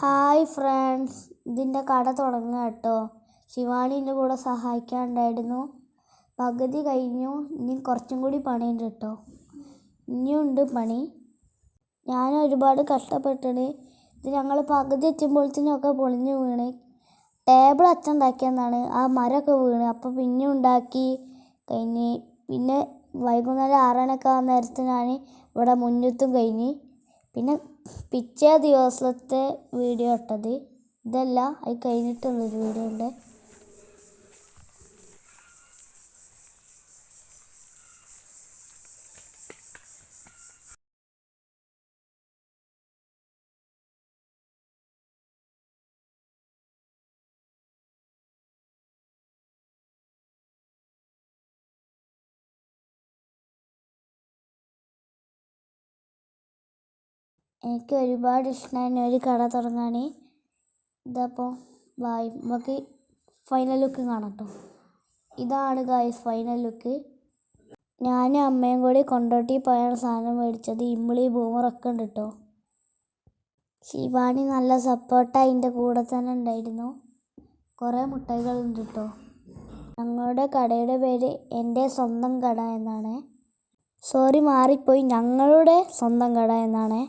Hi friends, ഇതിൻ്റെ കട തുടങ്ങുക കേട്ടോ. ശിവാനി എൻ്റെ കൂടെ സഹായിക്കാനുണ്ടായിരുന്നു. പകുതി കഴിഞ്ഞു, ഇനി കുറച്ചും കൂടി പണിയുണ്ട് കേട്ടോ. ഇനിയുണ്ട് പണി. ഞാൻ ഒരുപാട് കഷ്ടപ്പെട്ടിട്ട് ഇത് ഞങ്ങൾ പകുതി എത്തുമ്പോഴത്തേനൊക്കെ പൊളിഞ്ഞു വീണ്. ടേബിൾ അച്ഛൻ ഉണ്ടാക്കിയെന്നാണ്, ആ മരമൊക്കെ വീണ്. അപ്പോൾ പിന്നെ ഉണ്ടാക്കി കഴിഞ്ഞ് പിന്നെ വൈകുന്നേരം 6 മണിയൊക്കെ ആ നേരത്തിനാണ് ഇവിടെ മുന്നത്തും കഴിഞ്ഞ്. പിന്നെ പിറ്റേ ദിവസത്തെ വീഡിയോ ഇട്ടത് ഇതല്ല, അത് കഴിഞ്ഞിട്ടുള്ളൊരു വീഡിയോ ഉണ്ട്. എനിക്ക് ഒരുപാട് ഇഷ്ടമായിരുന്നു ഒരു കട തുടങ്ങാൻ. ഇതപ്പോൾ നമുക്ക് ഫൈനൽ ലുക്ക് കാണാം കേട്ടോ. ഇതാണ് ഗായ്സ് ഫൈനൽ ലുക്ക്. ഞാനും അമ്മയും കൂടി കൊണ്ടോട്ടി പോയാണ് സാധനം മേടിച്ചത്. ഇമ്മിളി ബൂമറൊക്കെ ഉണ്ട് കേട്ടോ. ശിവാനി നല്ല സപ്പോർട്ടായി അതിൻ്റെ കൂടെ തന്നെ ഉണ്ടായിരുന്നു. കുറേ മുട്ടായികളുണ്ട് കേട്ടോ. ഞങ്ങളുടെ കടയുടെ പേര് എൻ്റെ സ്വന്തം കട എന്നാണ്. സോറി, മാറിപ്പോയി, ഞങ്ങളുടെ സ്വന്തം കട എന്നാണ്.